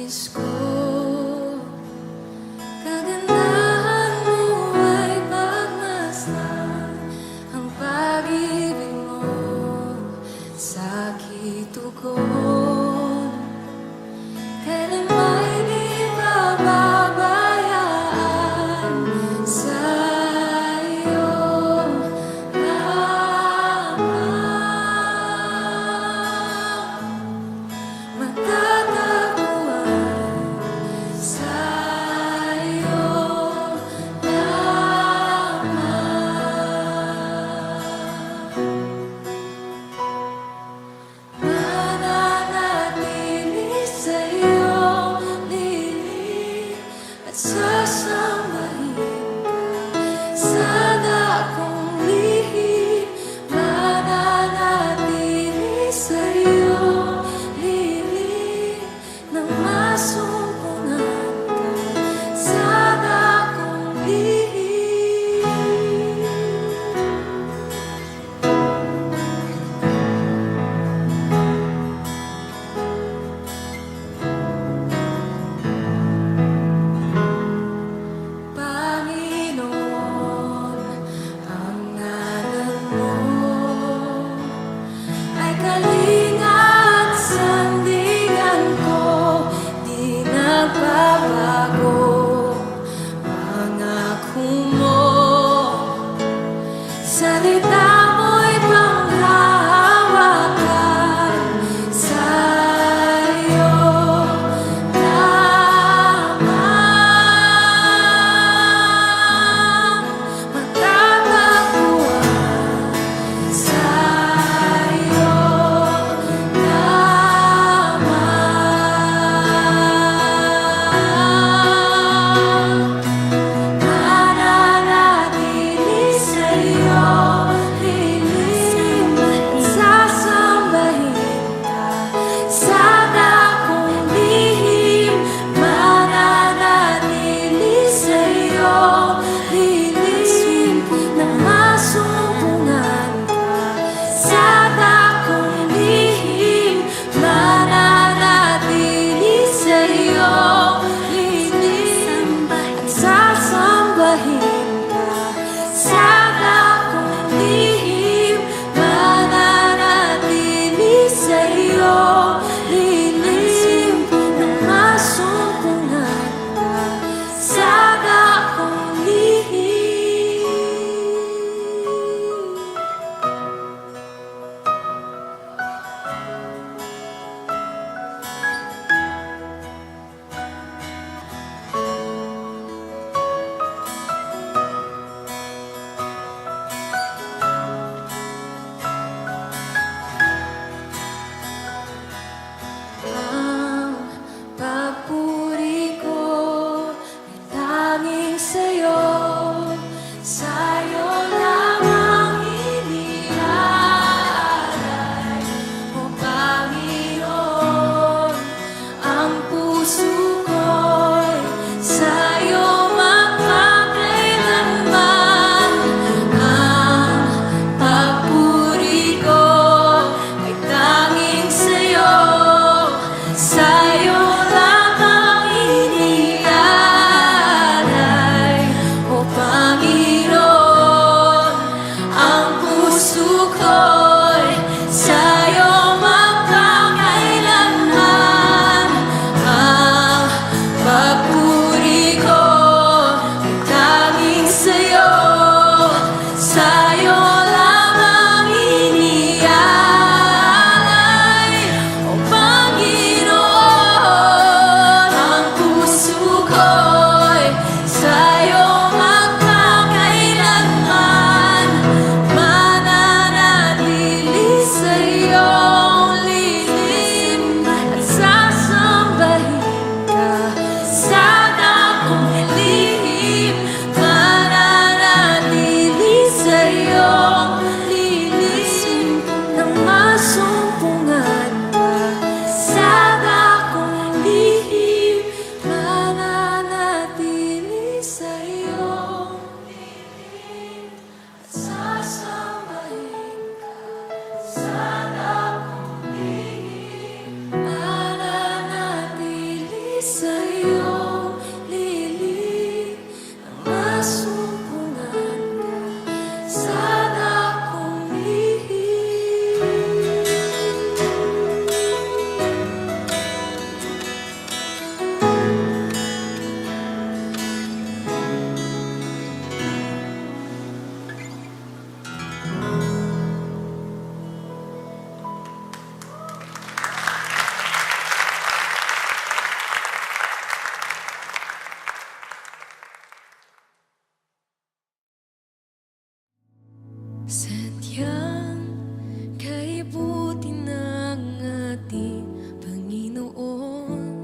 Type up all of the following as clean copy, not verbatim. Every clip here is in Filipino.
nais ko. Kagandahan mo ay pagmasdan, ang pag-ibig mo sa'king tugon. Kailan may di pababayaan sa'yo lamang. Matatagpuan sa iyong lilig ang masumpungan ka. Sana kong sadyang kaibuti ng ating Panginoon,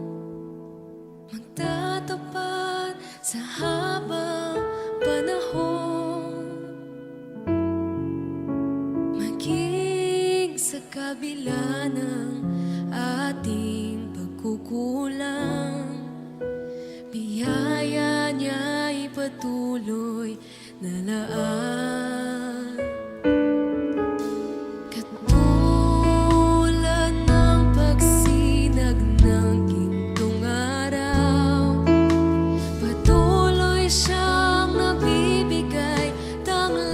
magtatapat sa habang panahon, maging sa kabila ng ating pagkukulang, biyaya niya'y patuloy na laan. Katulad ng pagsinag ng gintong araw, patuloy siyang nagbibigay tanglaw.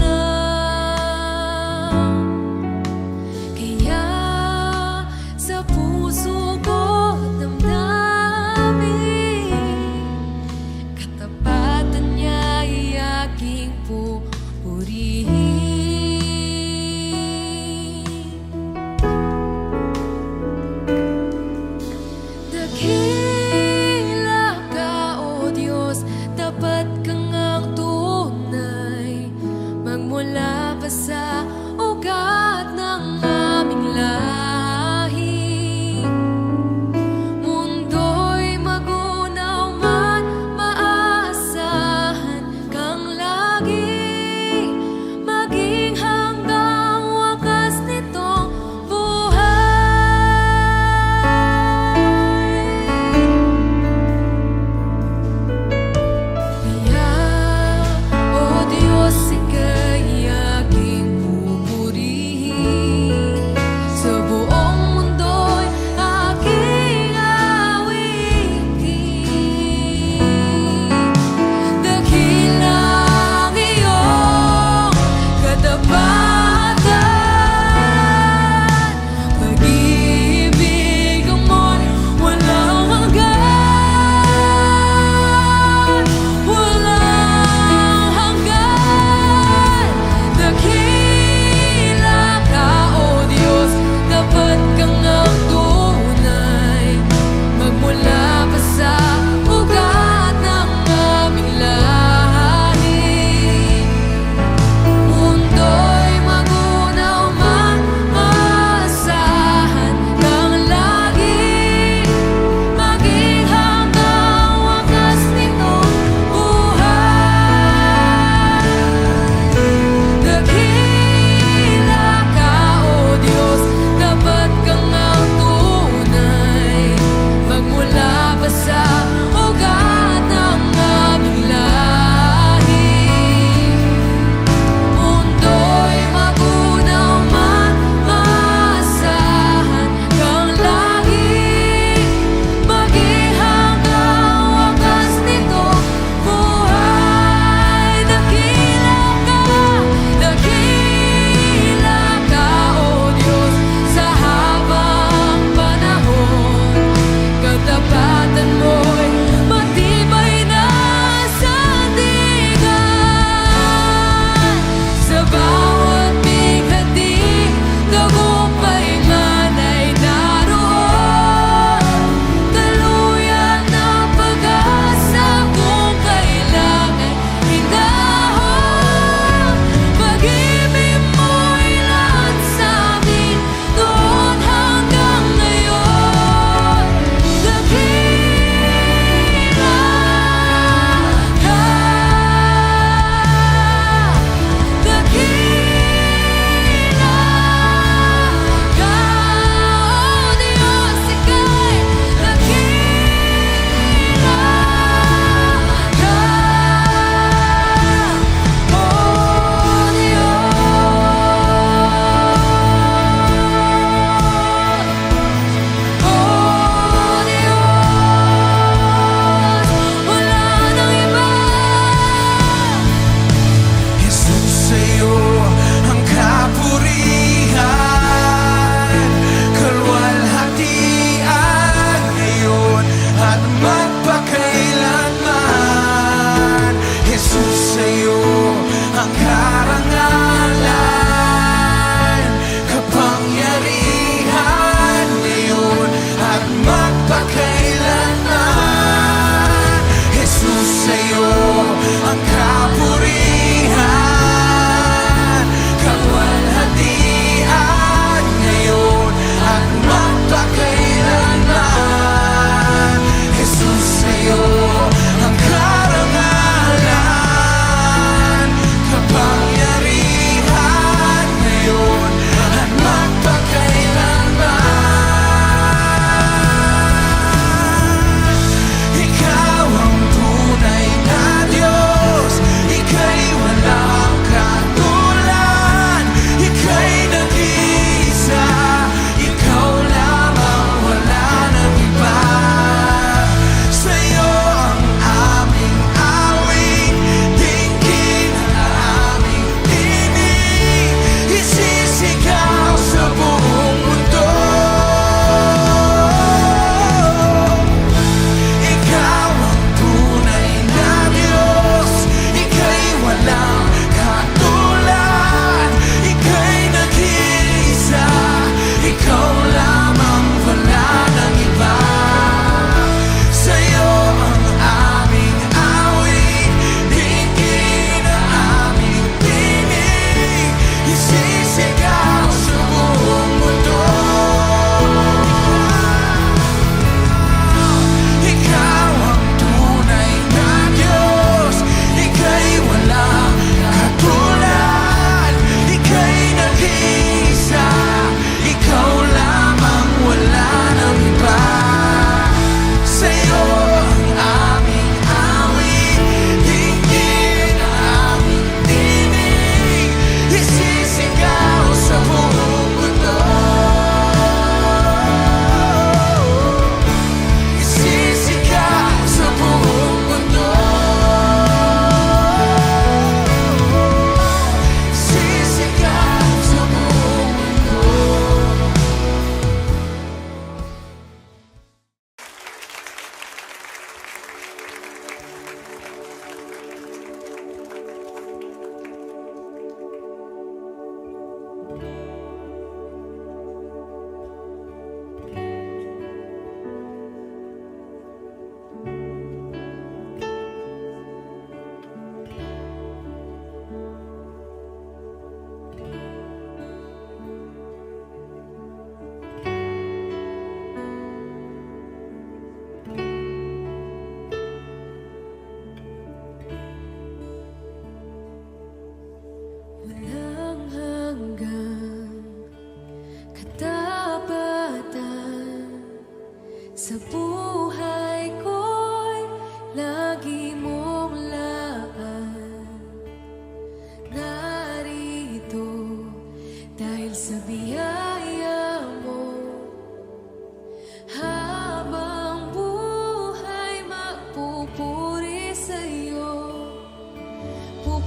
Kaya sa puso ko't damdamin, katapatan niya'y aking pupurihin.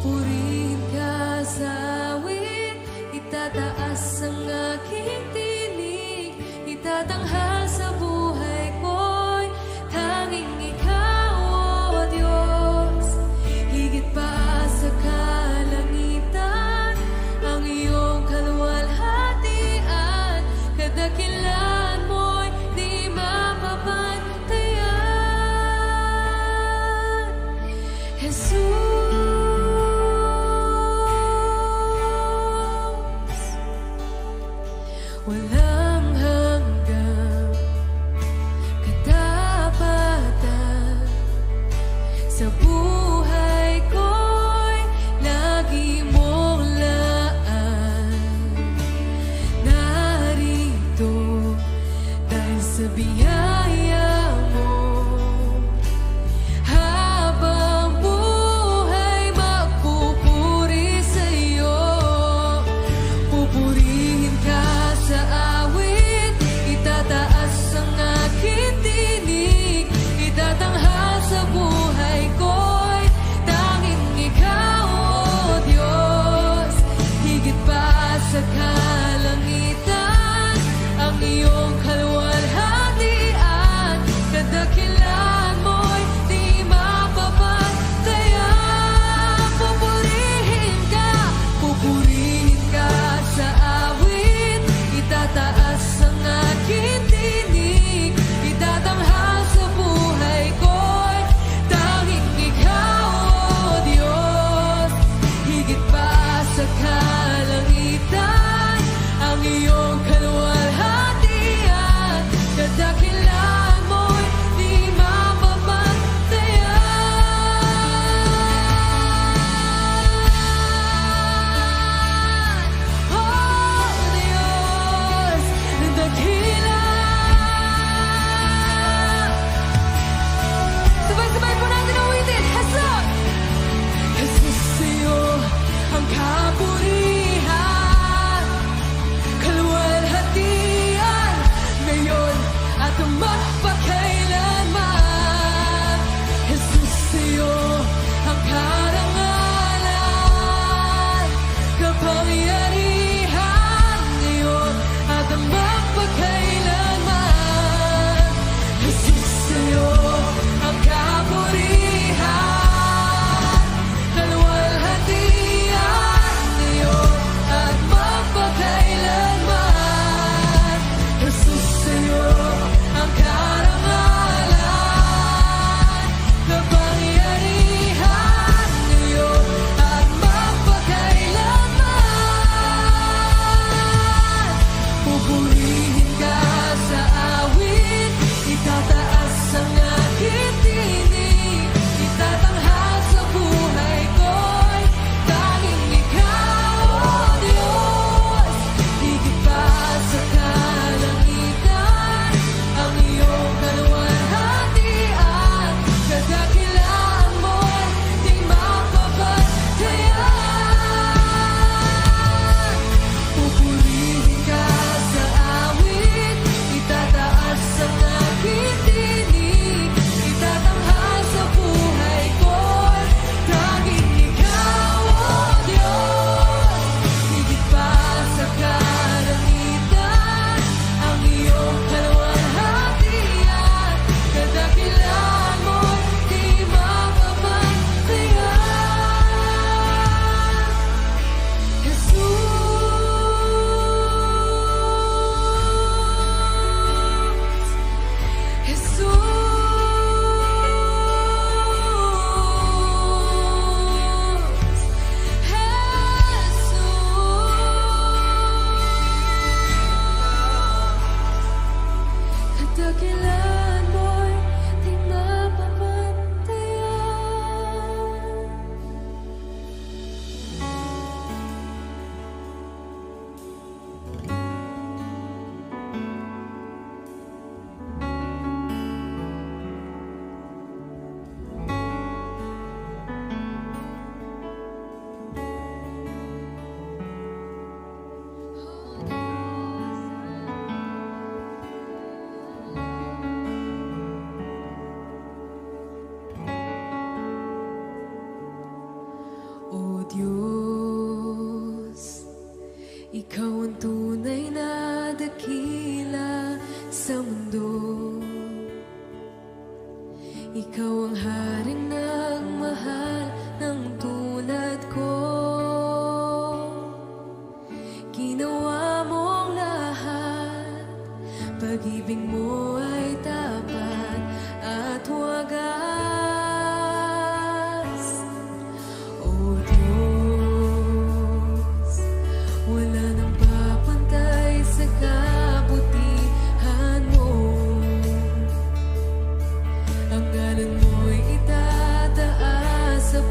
Purihin ka sa awit, itataas ang aking tinig, itatanghal sa buhay ko'y tanging ikaw, O Diyos. Higit pa sa kalangitan, ang iyong kaluwalhatian, kadakilan mo'y di mapapantayan. Jesus, walang hanggang katapatan sa buhay ko'y lagi mong laan. Narito dahil sa biyaya mo, habang buhay Ikaw ang haring nagmahal ng tulad ko. Ginawa mong lahat, pag-ibig mo ay tapat at wagas. O Diyos, wala nang papantay sa kabutihan mo. Ang ngalan mo'y itataas sa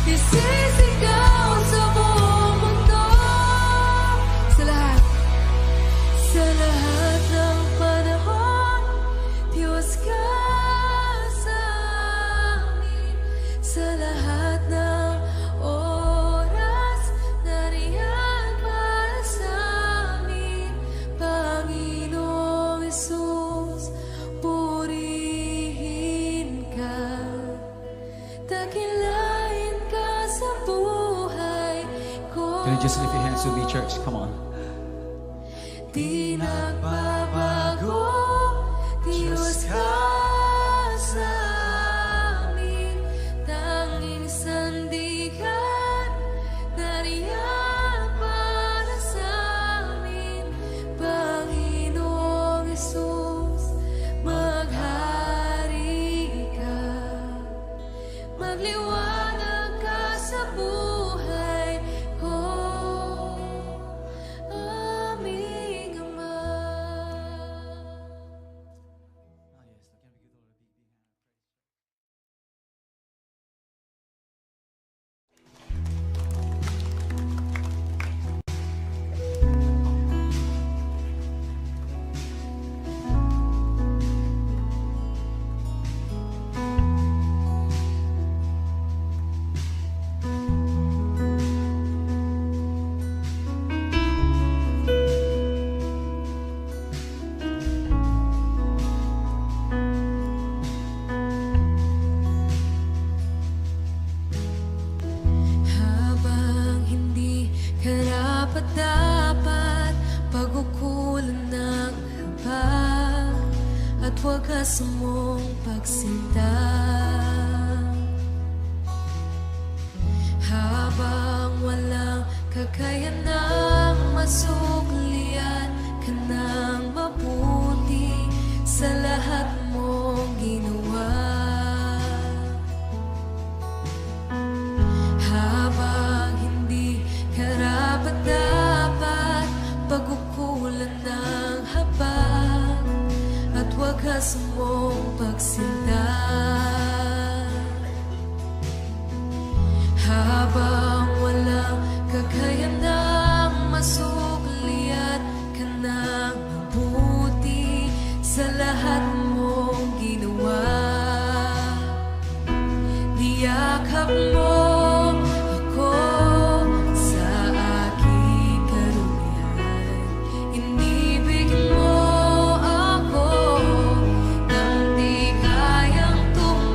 Isisigaw sa buong mundo. Sa lahat ng panahon, Diyos ka sa amin. Sa lahat ng oras, nariyan para sa amin. Panginoong Hesus, purihin ka. Dakilain ka sa buhay ko. Can you just lift your hands with me, church? Come on. Di nagbabago, Diyos ka sa amin. Tanging sandigan, nariyan para sa amin. Panginoong Hesus, maghari ka. Magliwanag ka sa buhay ko, aming Ama. Habang hindi karapat-dapat, pag-ukulan ng habag, at wagas mong pagsinta. Habang walang kakayanang masuklian ka ng mabuti sa lahat mong ginawa. Habang hindi karapat-dapat, pag-ukulan ng habag, at wagas mong pagsinta. Habang walang kakayanang masuklian ka ng mabuti sa lahat mong ginawa. Niyakap mo ako sa aking karumihan. Inibig mo ako nang di kayang tumanggi.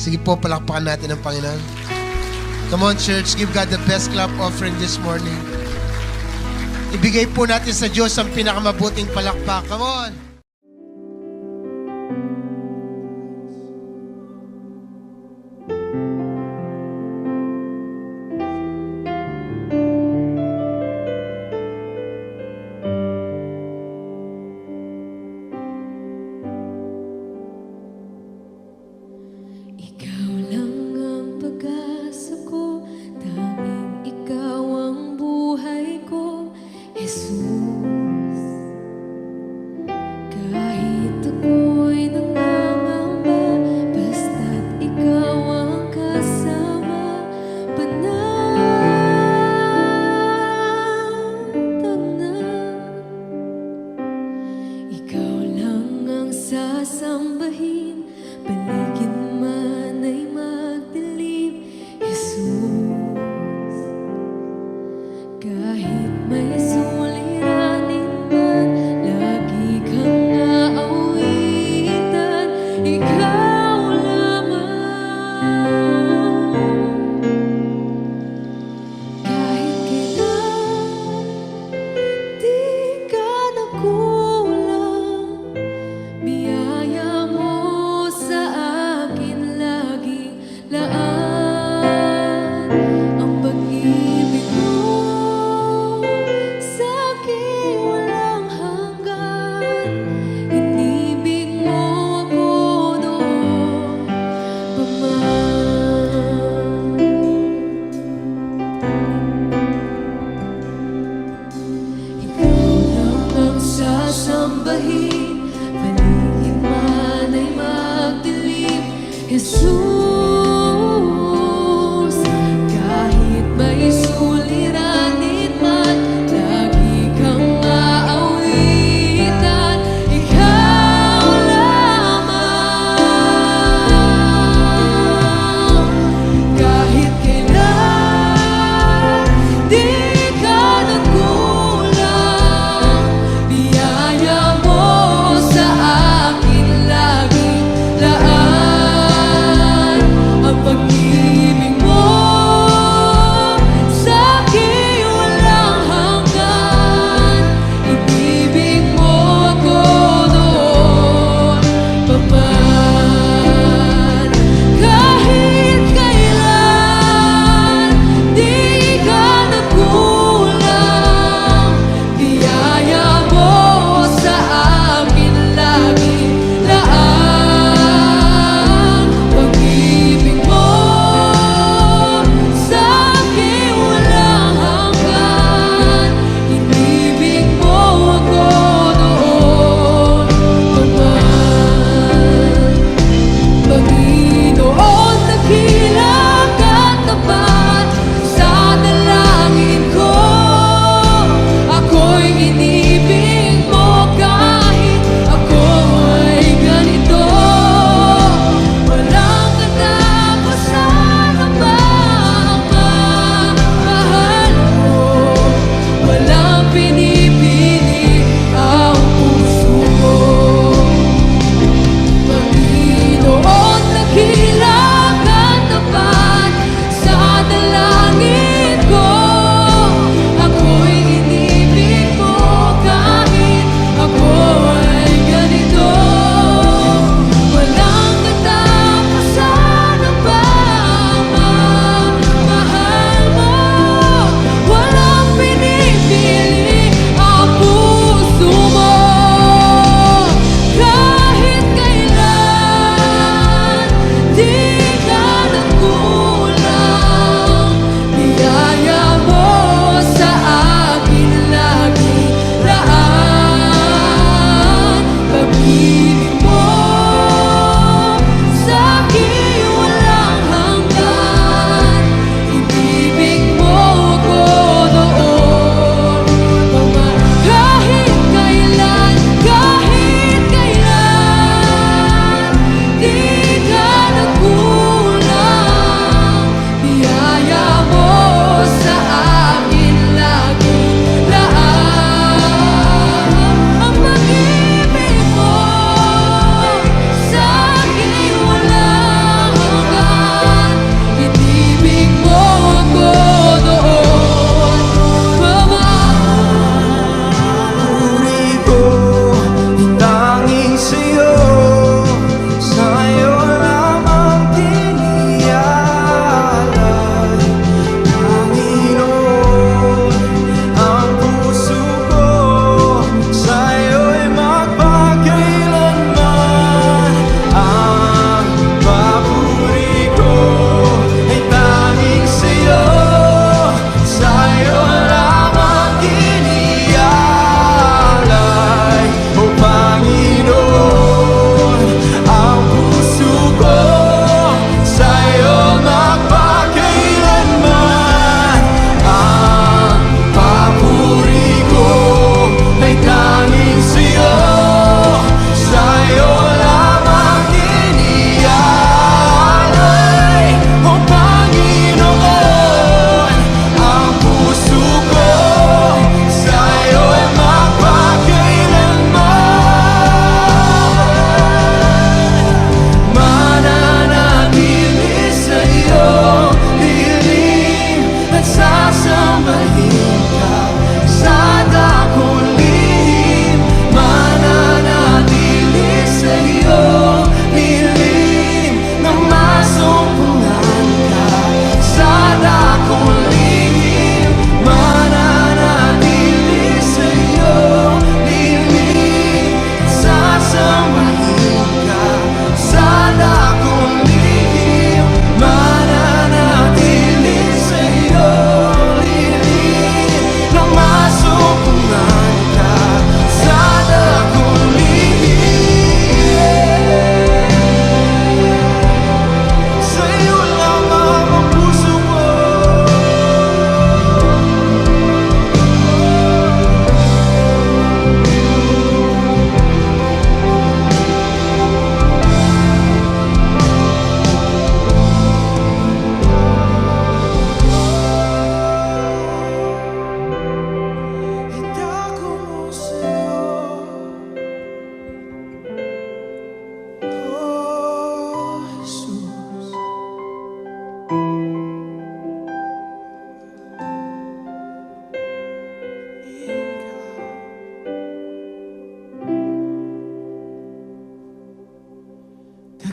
Sige po, palakpakan natin ang Panginoon. Come on, church. Give God the best clap offering this morning. Ibigay po natin sa Diyos ang pinakamabuting palakpak. Come on. Ikaw lang ang pag-asa ko, tanging ikaw ang buhay ko, Jesus. Kahit ako'y nangangamba, basta't ikaw ang kasama, panatag na. Ikaw lang ang sasambahin, paligid man ay magdilim, Jesus. Kahit may suliranin man, lagi kang aawitan, ikaw lamang. Kahit kailan, di ka nagkulang, biyaya mo sa akin laging laan. Ang pag-ibig mo sa akin walang hanggan. Inibig mo ako noon pa man. Ikaw lang ang sasambahin, paligid man ay magdilim, Jesus. Kahit may suliranin man, lagi kang aawitan, ikaw lamang. Kahit kailan, di ka nagkulang, biyaya mo sa akin laging laan.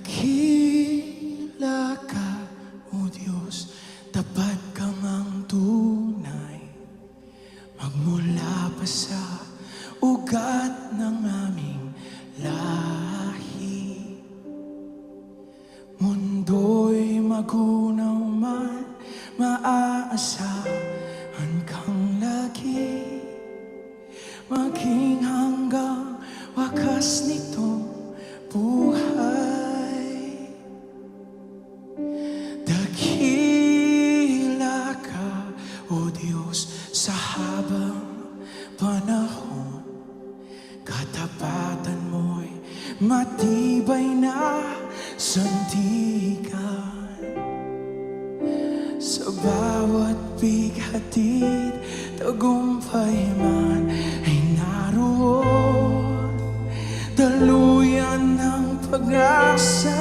Dakila ka, O Diyos, tapat ka ngang tunay. Magmula pa sa ugat ng aming lahi. Mundo'y magunaw man, maaasahan kang lagi. Maging hanggang wakas nitong buhay. Dakila ka, O Diyos, sa habang panahon. Katapatan mo'y matibay na sandigan. Sa bawat bighatid, tagumpay man ay naroon. Daluyan ng pag-asa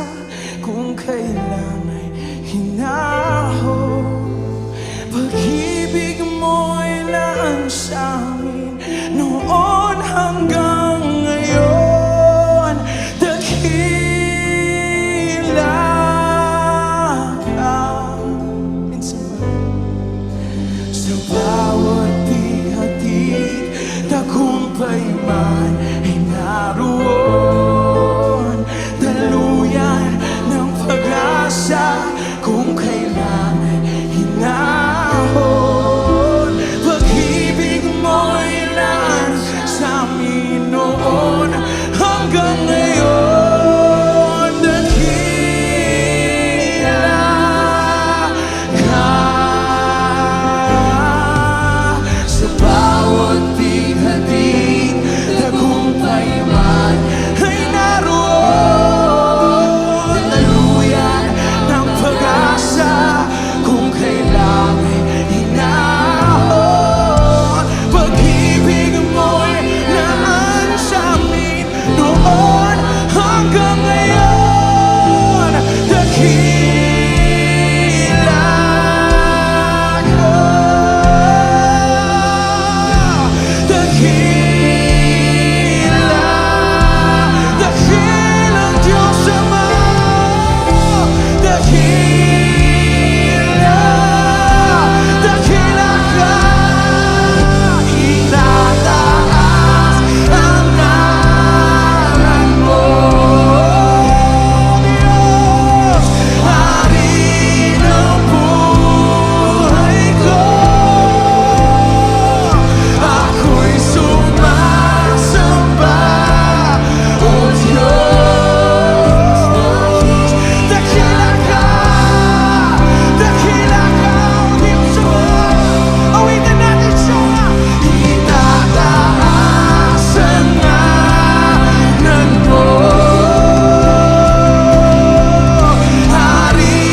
kung kailan ay hinahon. Pag-ibig mo'y laan sa amin noon hanggang ngayon. Dakila ka. Minsan ba? Sa bawat di-hatid, tagumpay man ay naroon. Daluyan ng pag-asa kung kailan ay hinahon. Pag-ibig mo'y laan sa amin noon hanggang ngayon. Dakila ka. Sa bawat bighatid, tagumpay man ay naroon. Daluyan ng pag-asa kung kailan ay hinahon. Pag-ibig mo'y laan sa amin noon hanggang ngayon. Dakila ka. Dakilang Diyos Ama. Dakila ka. Itataas ang ngalan mo, Diyos, Hari ng buhay ko. Ako'y sumasamba, O Diyos. Dakila ka, dakila ka, O Diyos. Awitin natin siya. Itataas ang ngalan mo, Hari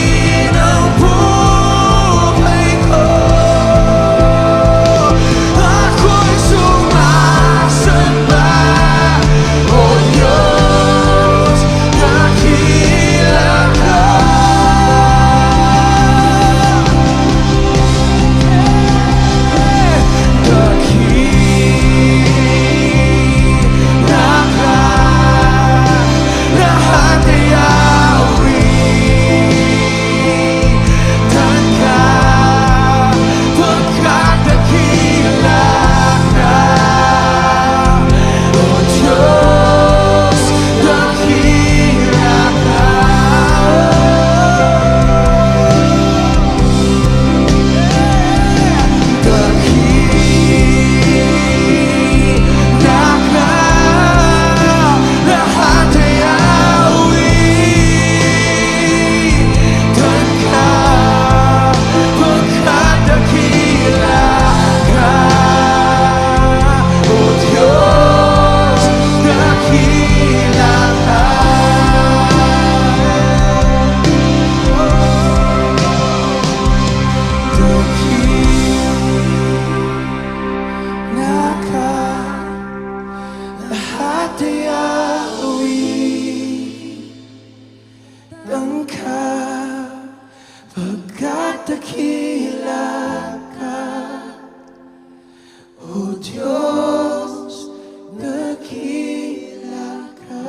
ng buhay ko. Ako'y sumasamba, O Diyos. Dakila ka. Dakila ka. Lahat ay awitan ka, pagkat dakila ka, O Diyos. Dakila ka. Dakila ka. Lahat ay awitan ka, pagkat dakila ka, O Diyos. Dakila ka. Dakila ka. Lahat ay awitan ka, pagkat dakila ka, O Diyos. Dakila ka.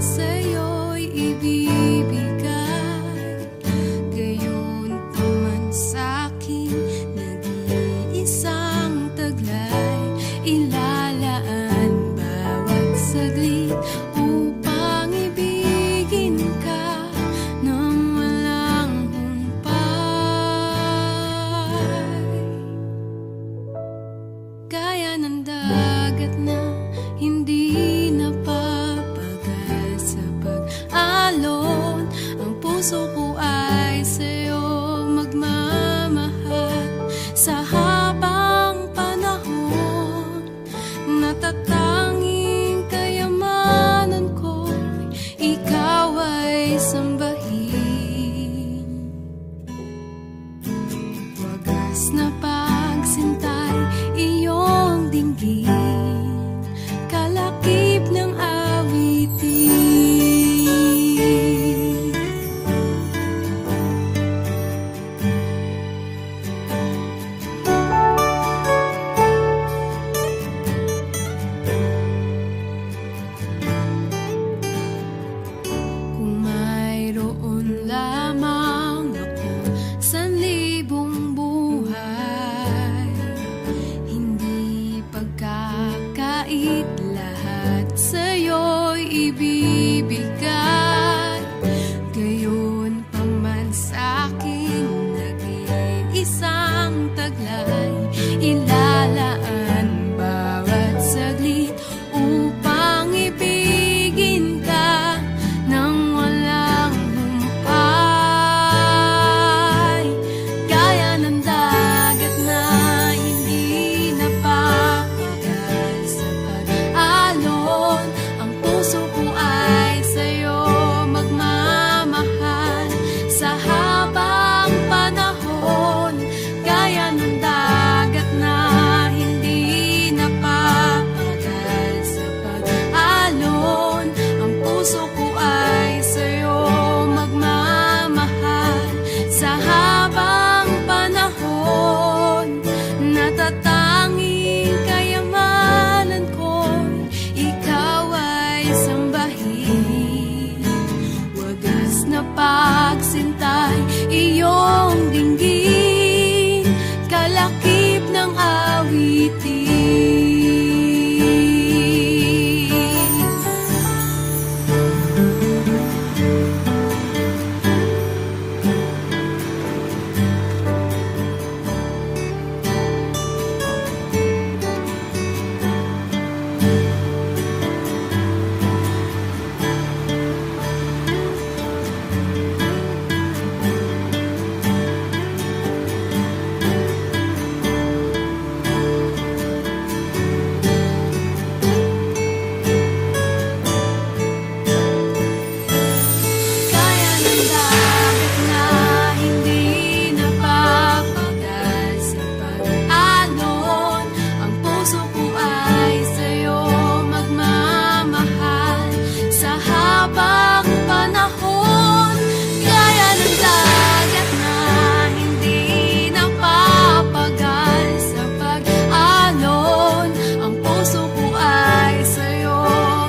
sa'yo'y ibibigay. Gayon pa man sa'kin, nag-iisang taglay. Ilalaan bawat saglit upang ibigin ka nang walang humpay. Gaya ng dagat na hindi napapagal sa pag-alon, ang puso ko ay sa'yo magmamahal. Sa habang panahon, natatanging kayamanan ko, ikaw ay sambahin. Wagas na pagsintay, iyong dinggin, kalakip ng awitin. Kung mayroon lamang ako 1,000 buhay, hindi pagkakait, lahat sa'yo'y ibibigay. Gayon pa man sa'kin, nag-iisang taglay. Ilalaan bawat saglit upang ibigin ka nang walang humpay. Gaya ng dagat na hindi napapagal sa pag-alon, ang puso ko ay sa'yo magmamahal. Sa habang panahon, gaya ng dagat na hindi napapagal sa pag-alon, ang puso ko ay sa'yo magmamahal. Sa habang panahon, natatanging kayamanan ko, ikaw ay sambahin. Wagas na pagsintay, iyong dinggin, kalakip ng awitin. Kaya ng dagat na hindi napapagal sa pag-alon, ang puso ko ay sa'yo magmamahal. Sa habang panahon, gaya ng dagat na hindi napapagal sa pag-alon, ang puso ko ay sa'yo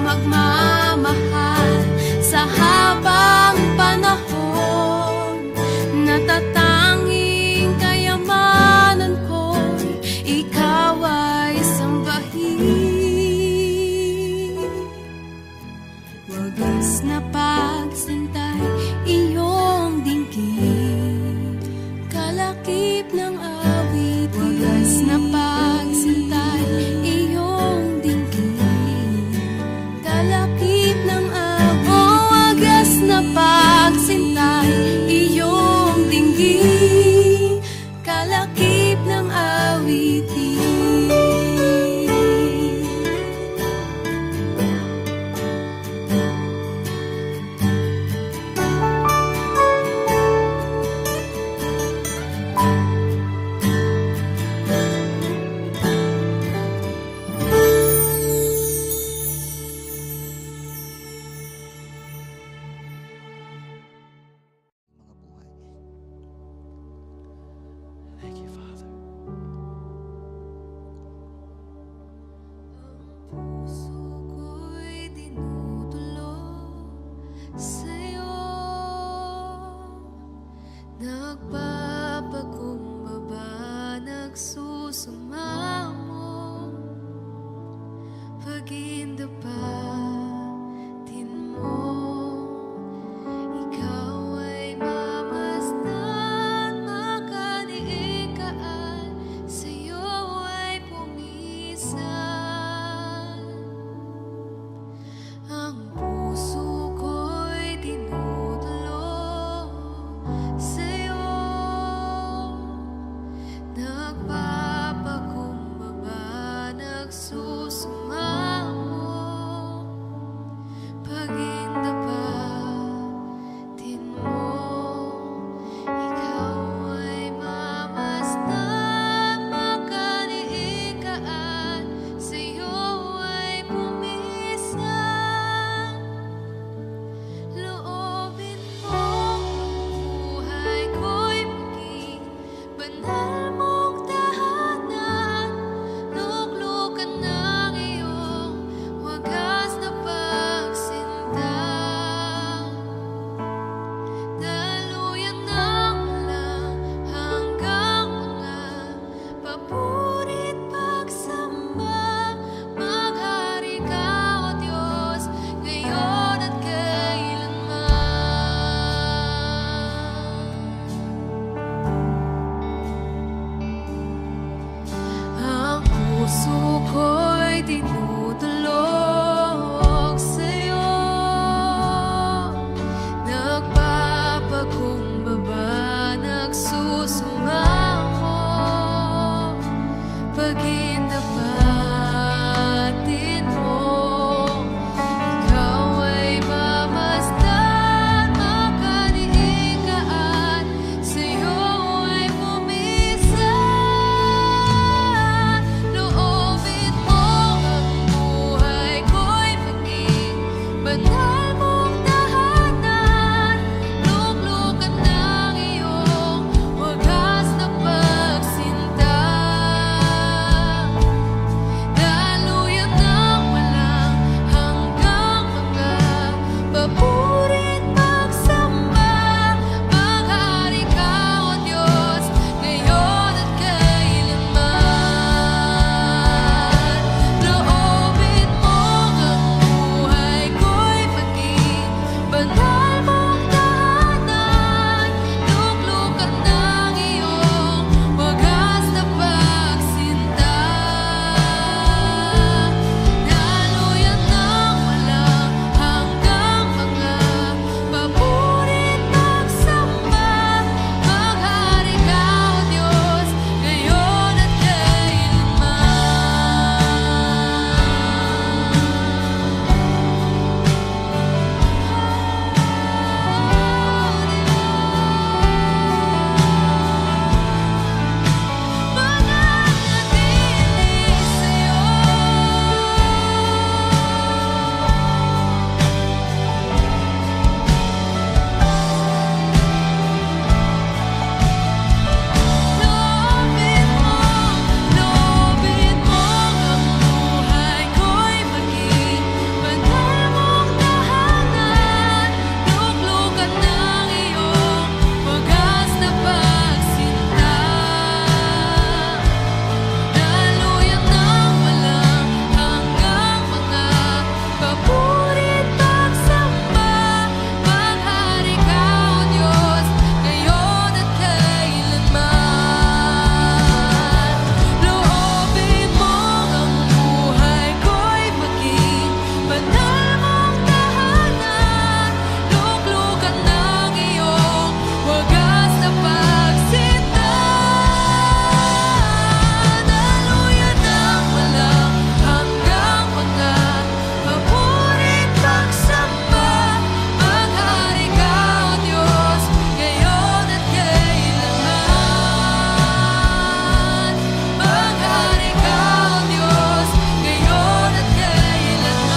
magmamahal. Sa habang panahon, natatanging kayamanan ko, ikaw ay sambahin. Wagas na pagsintay, iyong dinggin, kalakip ng awitin. Wagas na pagsintay, iyong dinggin, kalakip ng awitin. Oh, wagas na pagsintay, iyong dinggin, kalakip ng awitin. Thank you, Father. Puso ko'y dinudulog Nagpapakumbaba, nagsusumamo, pagindapatin mo. Ikaw ay mamasdan, makaniikaan, sa'yo ay pumisan. Ang puso ko'y dinudulog sa'yo. Nagpapakumbaba, nagsusumamo, pagindapatin mo. Ikaw ay mamasdan, makaniikaan, sa'yo ay pumisan. Loobin mo ang buhay ko'y maging banal mong tahanan. Luklukan ng iyong wagas na pagsinta. Daluyan ng walang hanggang mga papurit pagsamba. Maghari ka, O Diyos, ngayon at kailanman. Ang puso ko'y dinudulog sa'yo. Nagpapakumbaba, nagsusumamo, pagindapatin mo. Ikaw ay mamasdan, makaniikaan, sa'yo ay pumisan. Loobin mo ang buhay ko'y maging banal mong tahanan. Luklukan ng iyong wagas na pagsinta. Daluyan ng walang hanggang mga papurit pagsamba. Maghari ka, O Diyos, ngayon at kailanman. Loobin mo ang buhay ko'y maging banal mong tahanan. Luklukan ng iyong wagas na pagsinta. Daluyan ng walang hanggang mga papurit pagsamba. Maghari ka, O Diyos, ngayon at kailanman. Mananatili sa'yo. Loobin mo ang buhay ko'y maging banal mong tahanan. Luklukan ng iyong wagas na pagsinta. Daluyan ng walang hanggang mga papurit pagsamba. Maghari ka, O Diyos, ngayon at kailanman. Loobin mo ang buhay ko'y maging banal mong tahanan. Luklukan ng iyong wagas na pagsinta. Daluyan ng walang hanggang mga papurit pagsamba. Maghari ka, O Diyos, ngayon at kailanman. Maghari ka, O Diyos, ngayon at kailanman.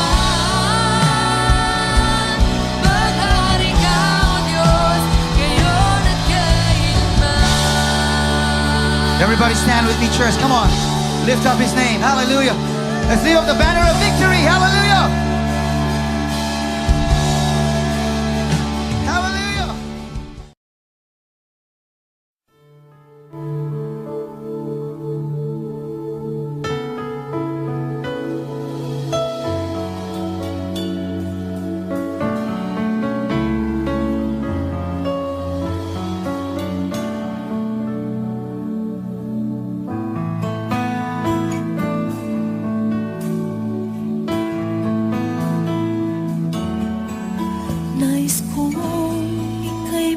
Maghari ka, O Diyos, ngayon at kailanman. Everybody stand with me, church. Come on. Lift up his name. Hallelujah. Let's lift up the banner of victory. Hallelujah.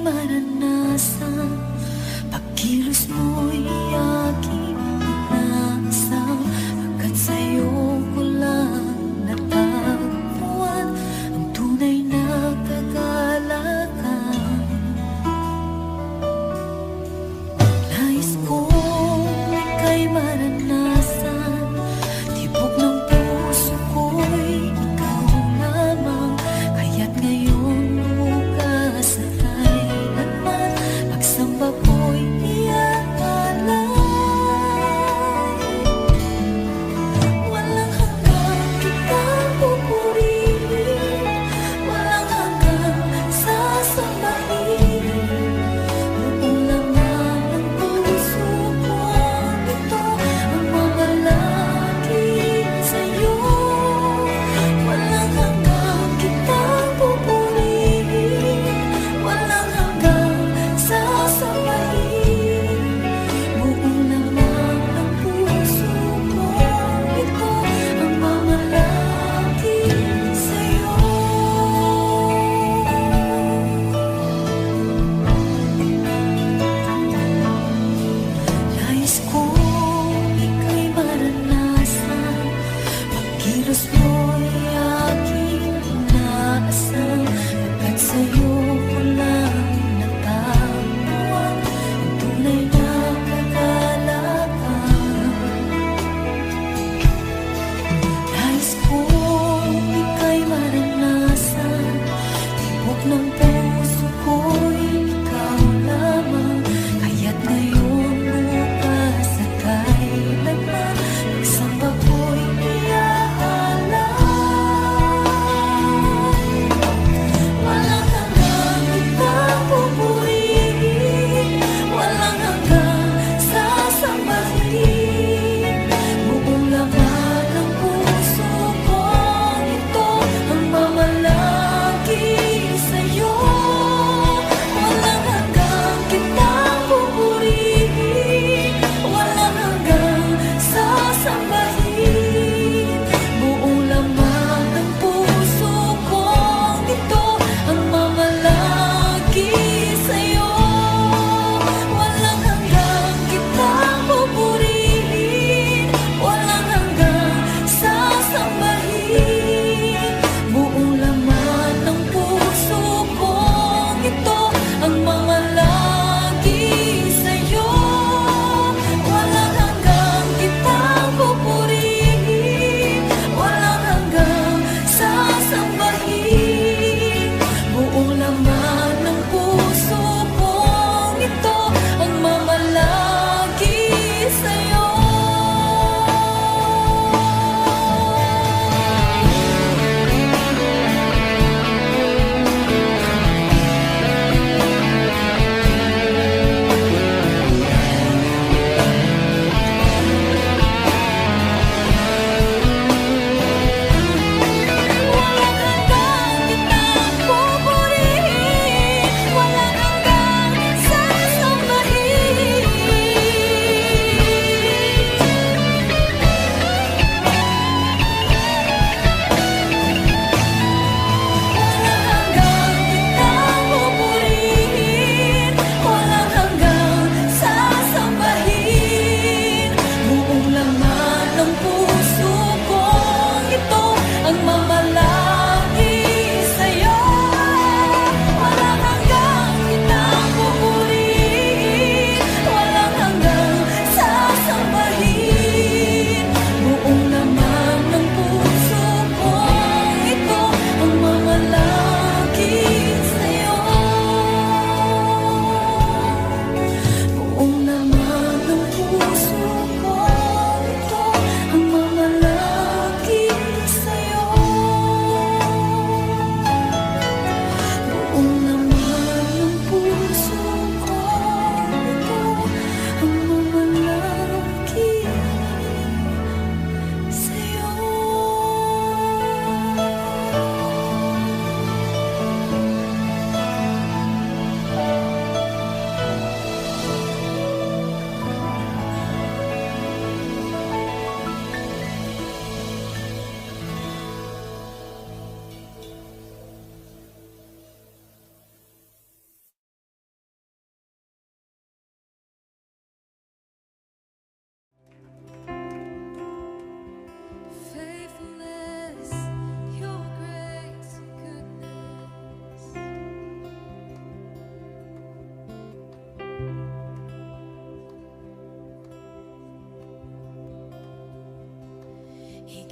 maranasan, pagkilos mo'y aking inasam, agad sa'yo ko lang natagpuan ang tunay na kagalakan. Nais kong ika'y maranasan, tibok ng puso ko'y ikaw lamang, kaya't ngayon bukas ay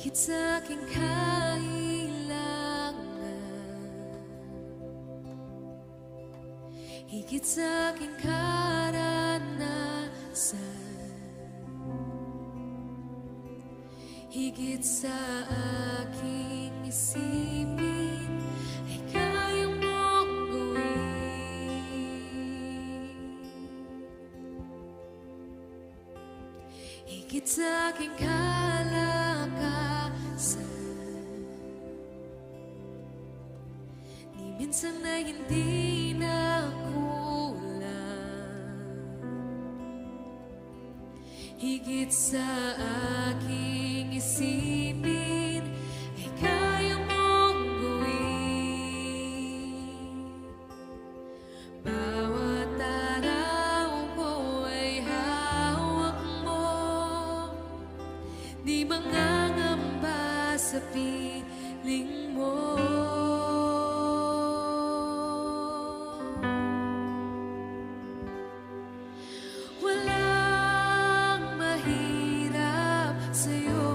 higit sa aking kailangan, higit sa aking karanasan, higit sa aking isipin, ay kaya mong gawin. Higit sa aking kalakasan, ni minsan na hindi na kulang. Higit sa aking isipin, ay kaya mong gawin. Bawat araw ko ay hawak mo, di mangangamba sa piling mo. Walang mahirap sa'yo,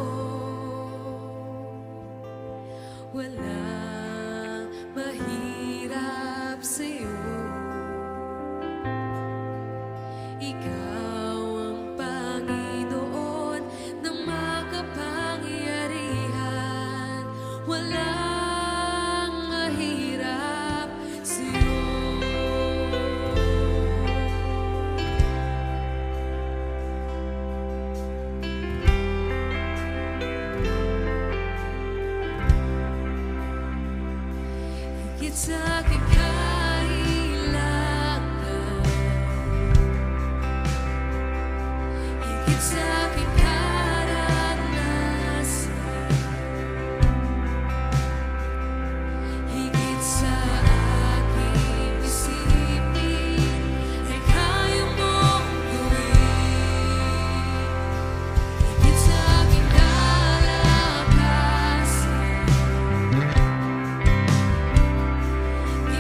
walang mahirap sa'yo. Ikaw ang Panginoon ng makapangyarihan. Walang mahirap sa'yo. Higit sa aking kailangan, higit sa aking karanasan, higit sa aking isipin, ay kaya mong gawin. Higit sa aking kalakasan, di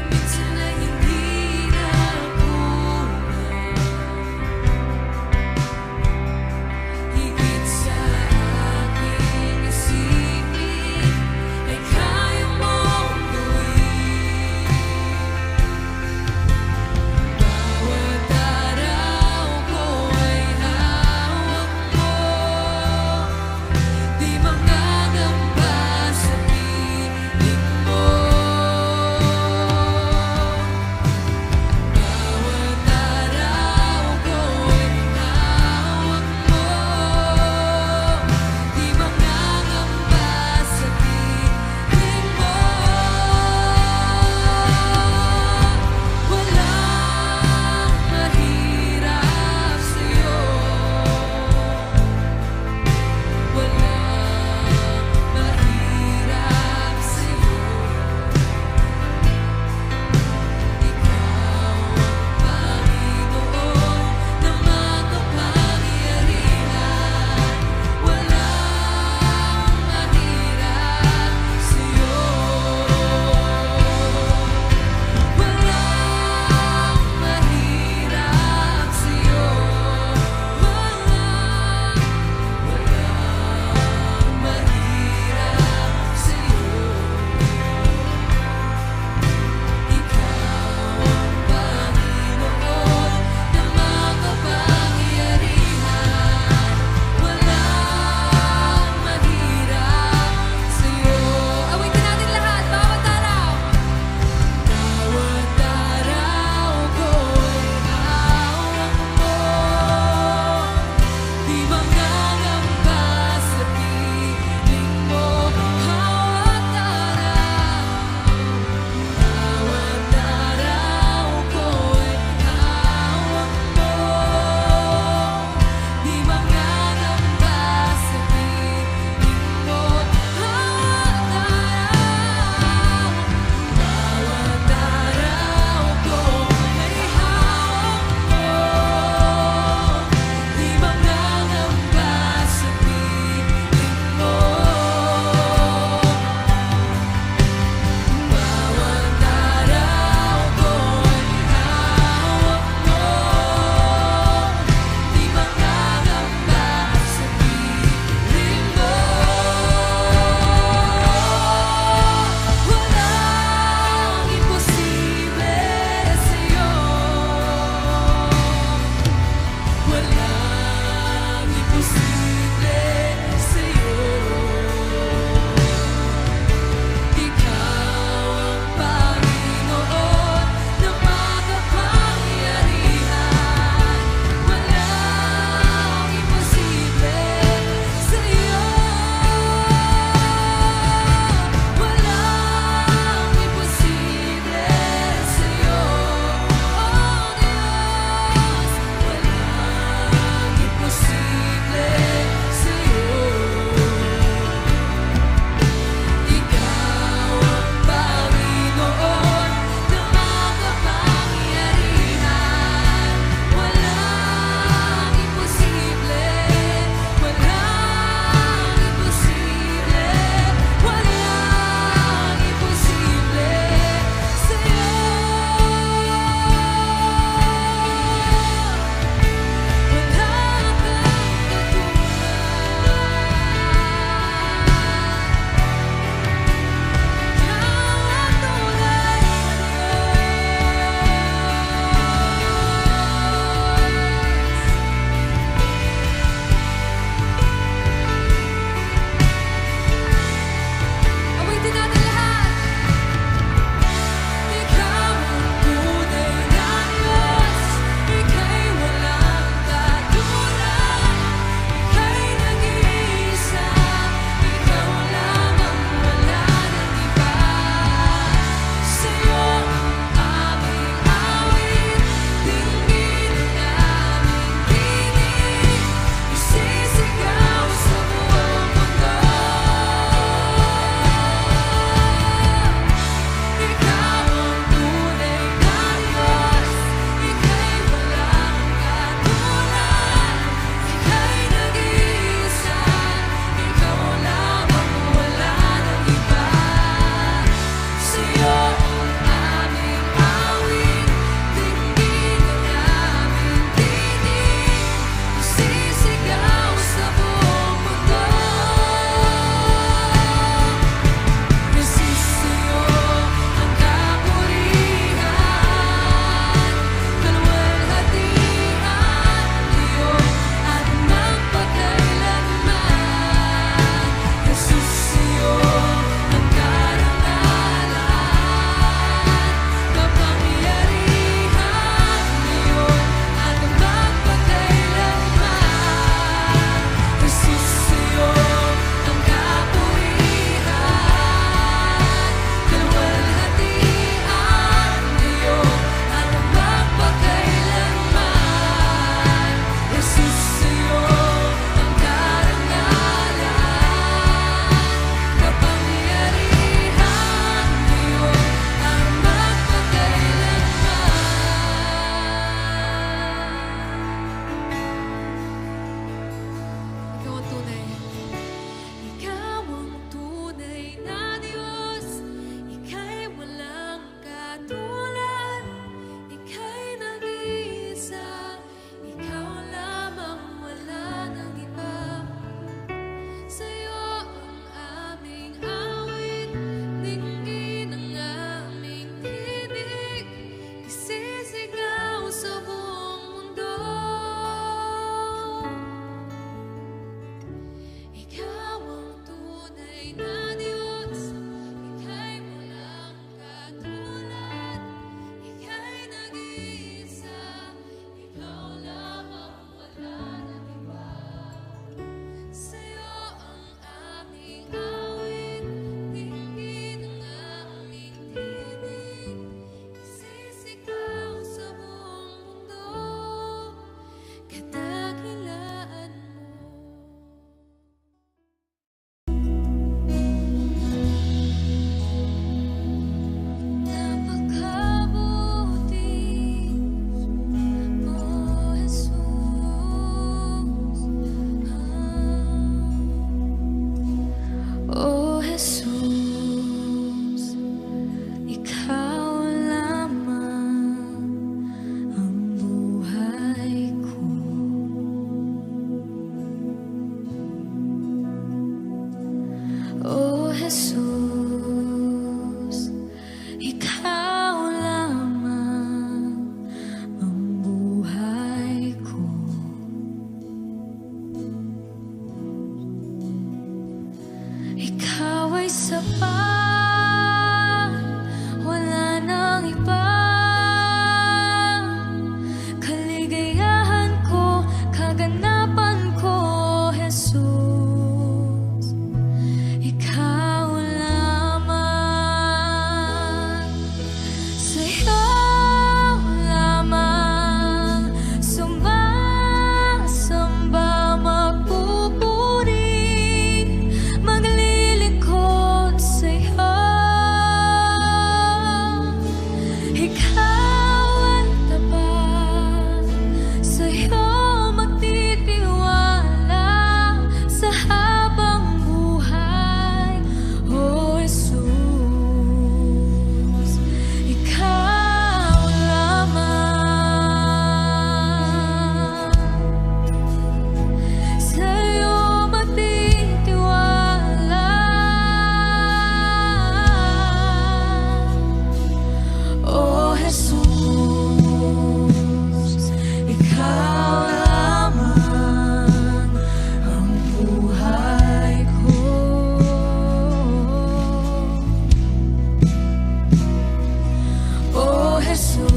Jesus.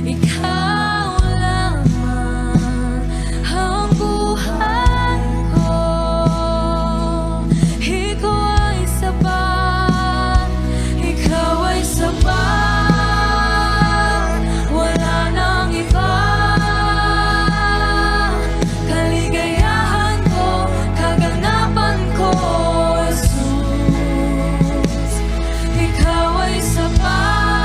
Ikaw lamang ang buhay ko. Ikaw ay sapat, ikaw ay sapat. Wala nang iba. Kaligayahan ko, kaganapan ko, Jesus. Ikaw ay sapat.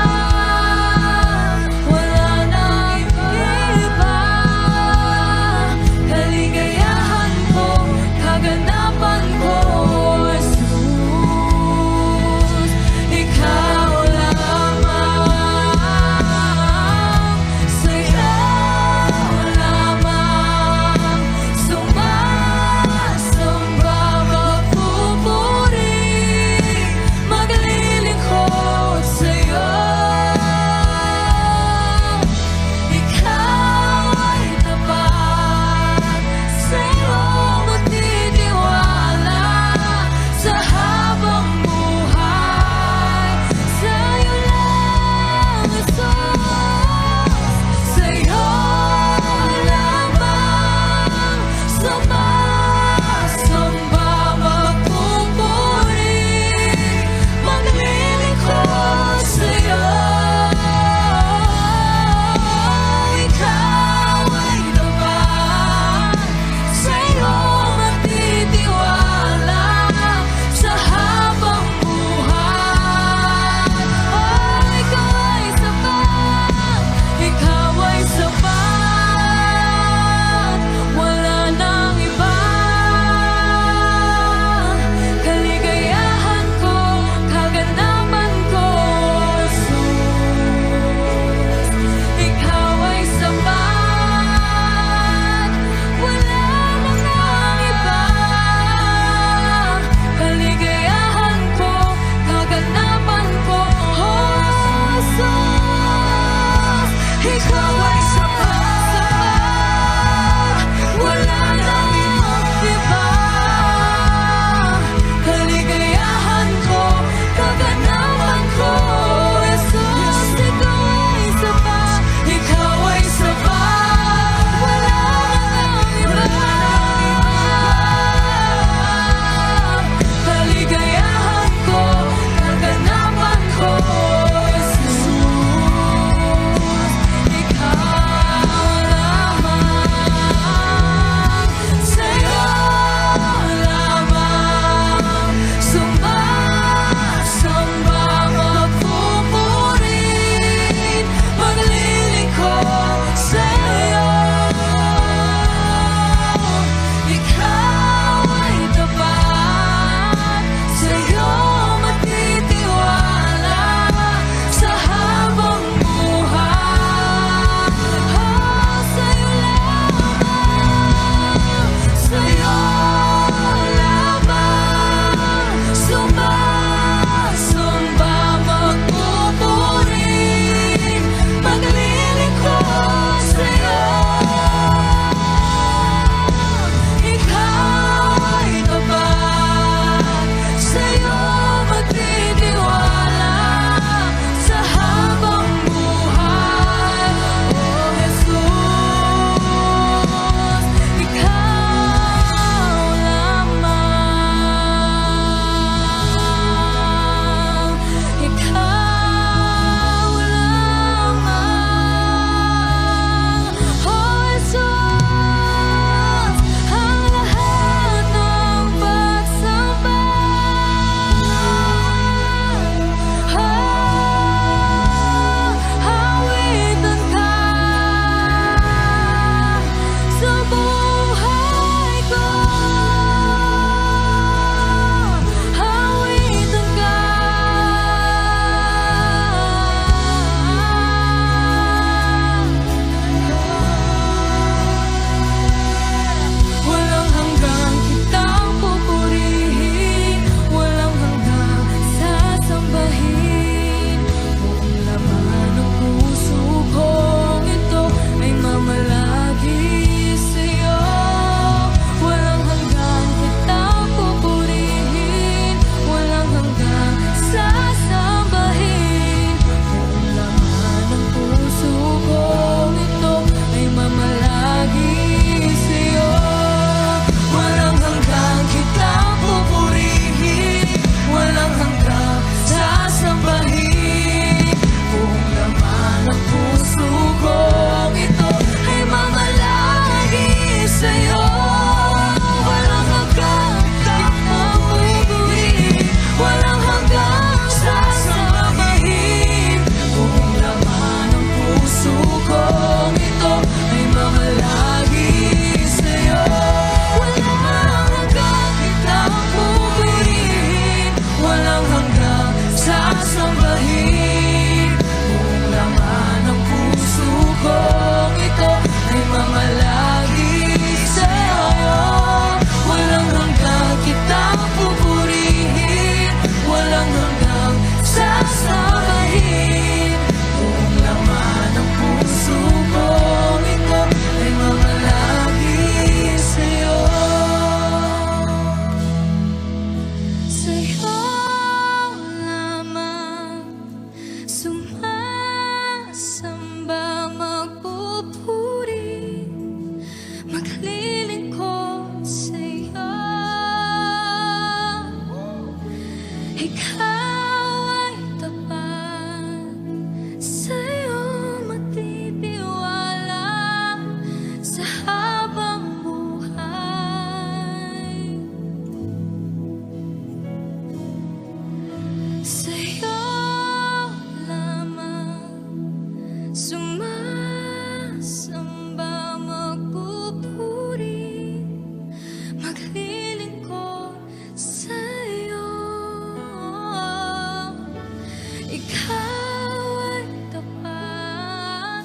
ikaw ay tapat,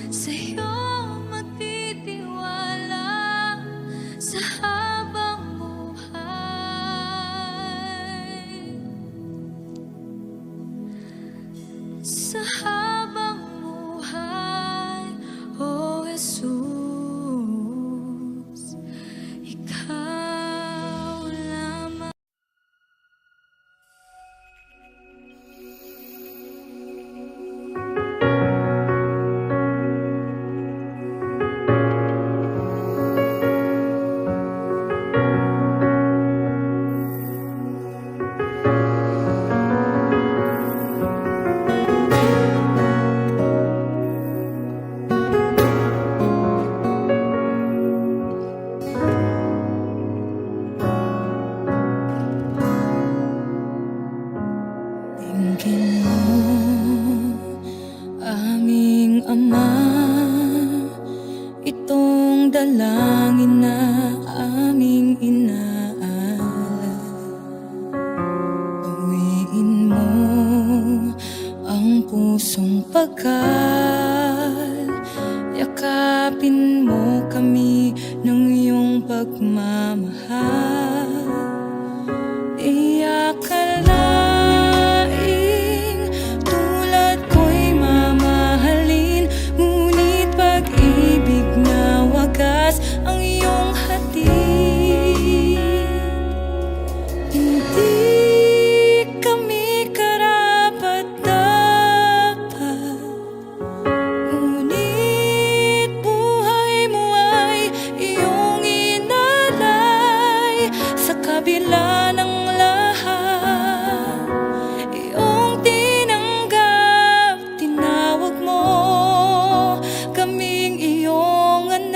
sa'yo magtitiwala sa habang buhay. Sa habang buhay, O Jesus, ikaw lamang. Tingin mo, aming Ama, itong dalangin na aming inaalay. Pawiin mo ang pusong pagkal, yakapin mo kami ng iyong pagmamahal. Di akalaing tulad ko'y mamahalin, ngunit pag-ibig na wagas ang iyong hatid. Hindi kami karapat-dapat, ngunit buhay mo ay iyong inalay. Sa kabila ng lahat, iyong tinanggap, tinawag mo kaming iyong anak.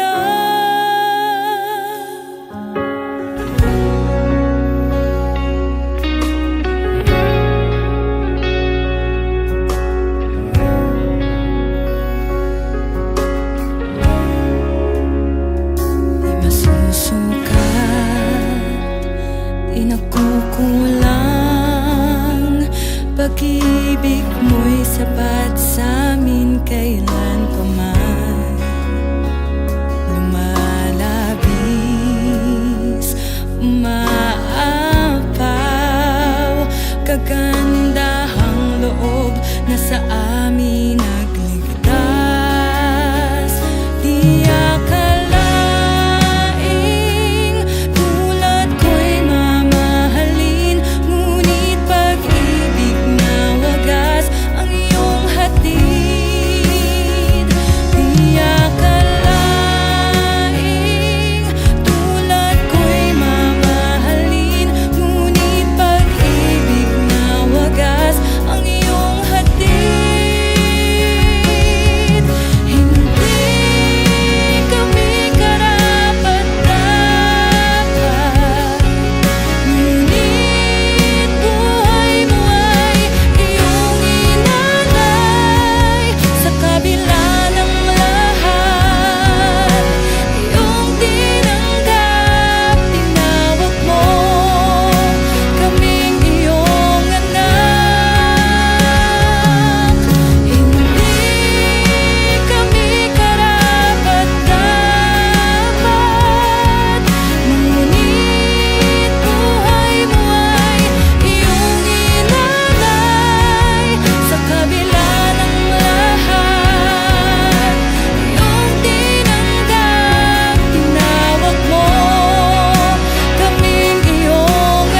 Di masusukat, di nakukulang, pag-ibig mo'y sapat sa'min kailan pa man. Lumalabis, umaapaw, kagandahang loob na sa amin nagligtas. Di akalaing tulad ko'y mamahalin, ngunit pag-ibig na wagas ang iyong hatid. Di akalaing tulad ko'y mamahalin, ngunit pag-ibig na wagas ang iyong hatid. Hindi kami karapat-dapat, ngunit buhay mo ay iyong inalay. Sa kabila ng lahat, iyong tinanggap, tinawag mo kaming iyong anak. Hindi kami karapat-dapat, ngunit buhay mo ay iyong inalay. Sa kabila ng lahat, iyong tinanggap, tinawag mo kaming iyong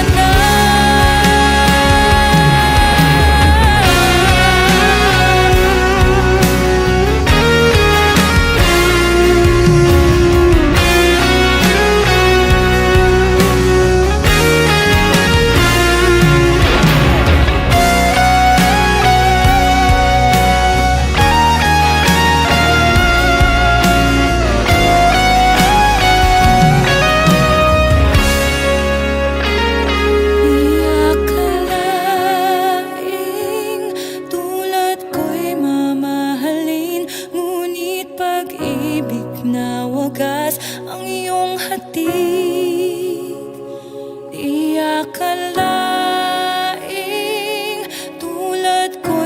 akalaing tulad ko'y mamahalin, ngunit pag-ibig na wagas ang iyong hatid. Di akalaing tulad ko'y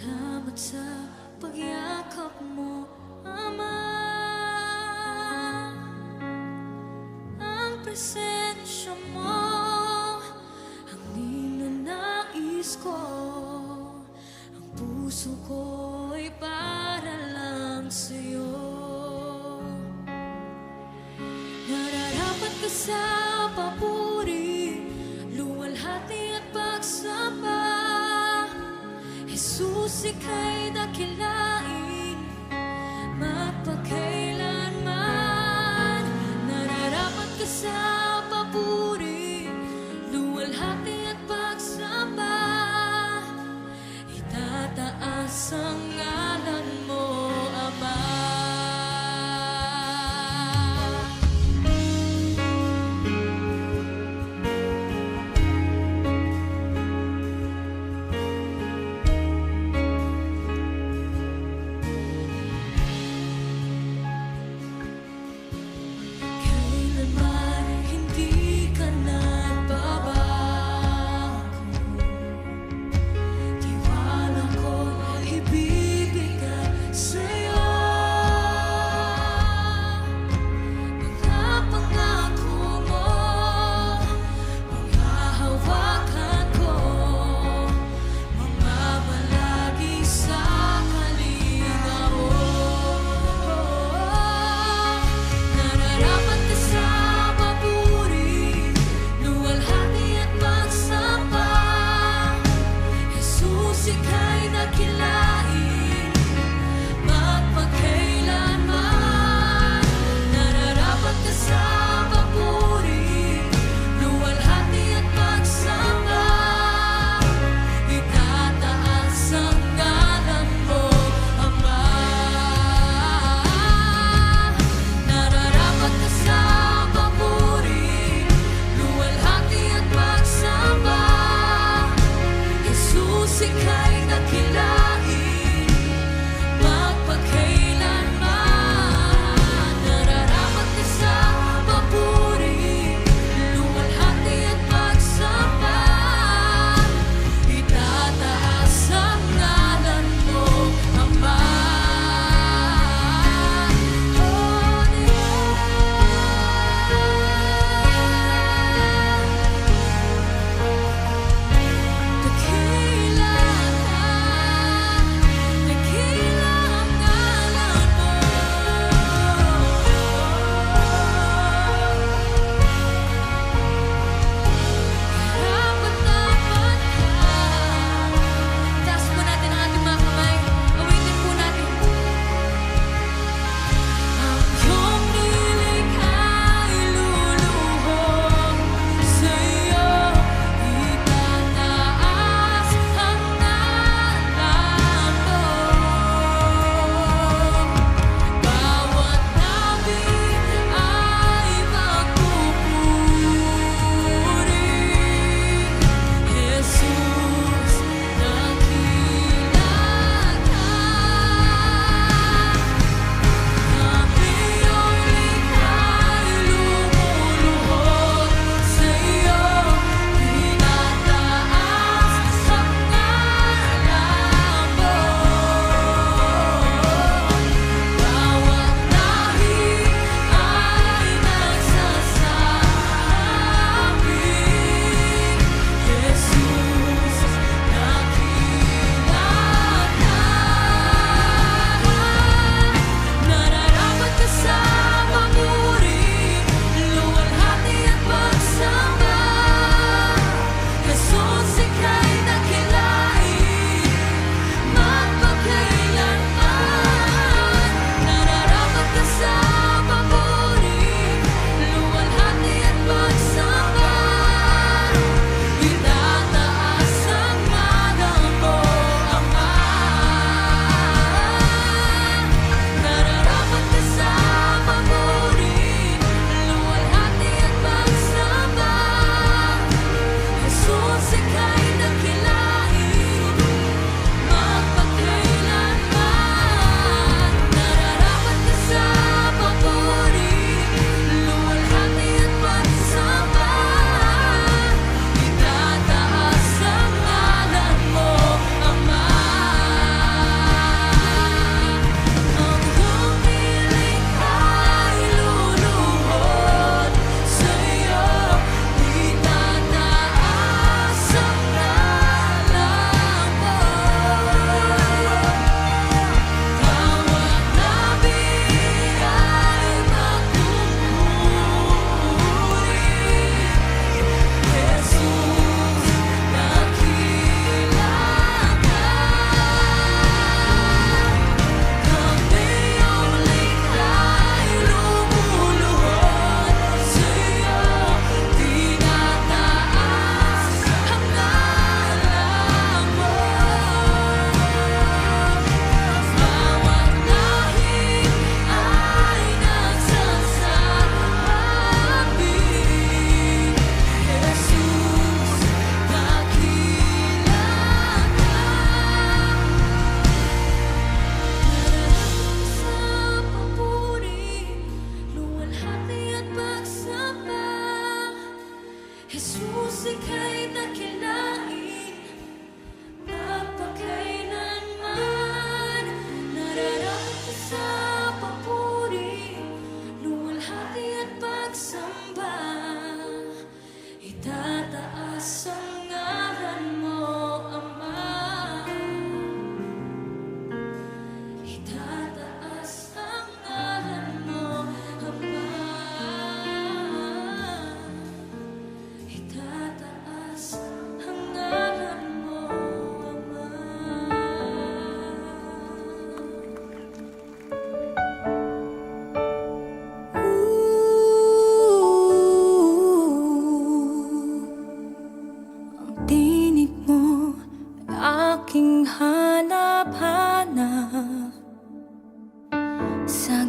Salamat sa pagyakap mo, Ama. Ang presensya mo ang ninanais ko. Ang puso ko'y para lang sa'yo. Nararapat ka sa papuri, luwalhati at pagsamba. Jesus, ika'y dakilain magpakailanman. Nararapat ka sa papuri, luwalhati at pagsamba. Itataas ang ngalan mo, Ama. Kailanman hindi ka nagbabago. Tiwala ko ibig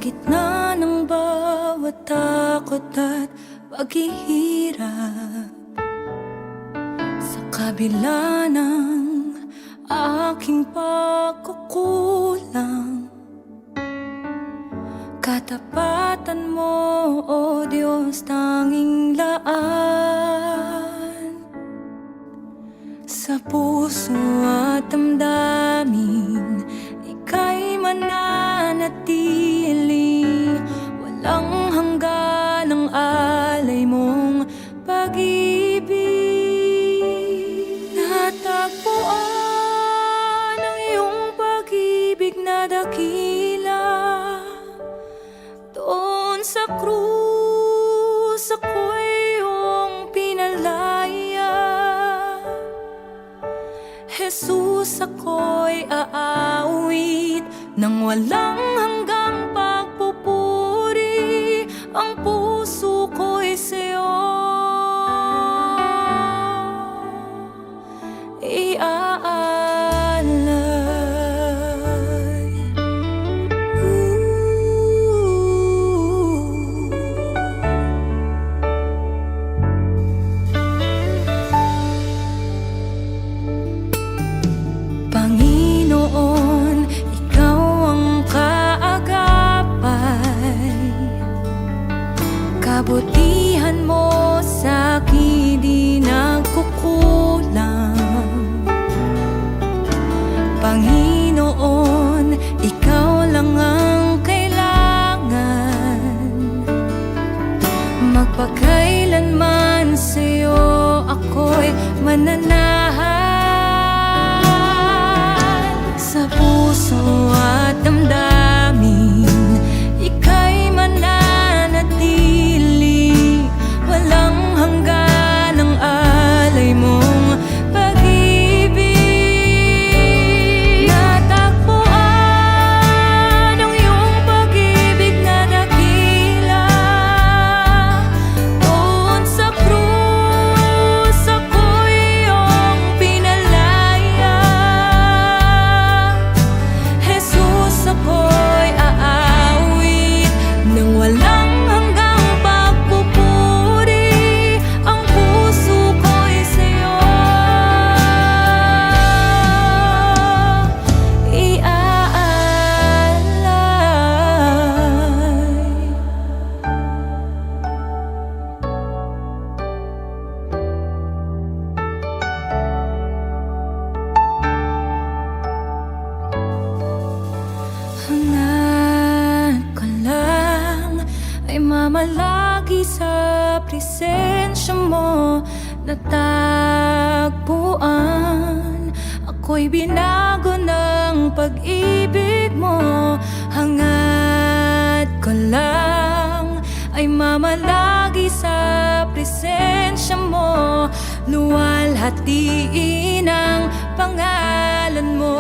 gitna ng bawat takot at paghihirap, sa kabila ng aking pagkukulang, katapatan mo, O Diyos, tanging laan. Sa puso at damdamin, ika'y mananatili, walang hanggan ang alay mong pag-ibig. Natagpuan ang iyong pag-ibig na dakila, doon sa krus ako'y iyong pinalaya. Jesus, ako'y aawit nang walang hanggang pagpupuri, ang puso ko'y sa'yo iaalay. Panginoon, ikaw ang kaagapay, kabutihan mo sa'kin di nagkukulang. Panginoon, ikaw lang ang kailangan, magpakailanman sa'yo ako'y mananahan. Sa puso at damdamin, ika'y mananatili, walang hanggan ang alay mong pag-ibig. Natagpuan ang iyong pag-ibig na dakila, doon sa krus ako'y iyong pinalaya. Jesus, ako'y aawit nang walang hanggang pagpupuri, ang puso ko'y sa'yo iaalay. Hangad ko lang ay mamalagi sa presensya mo, natagpuan ako'y binago ng pag-ibig mo. Hangad ko lang ay mamalagi sa presensya mo, luwalhatiin ang pangalan mo.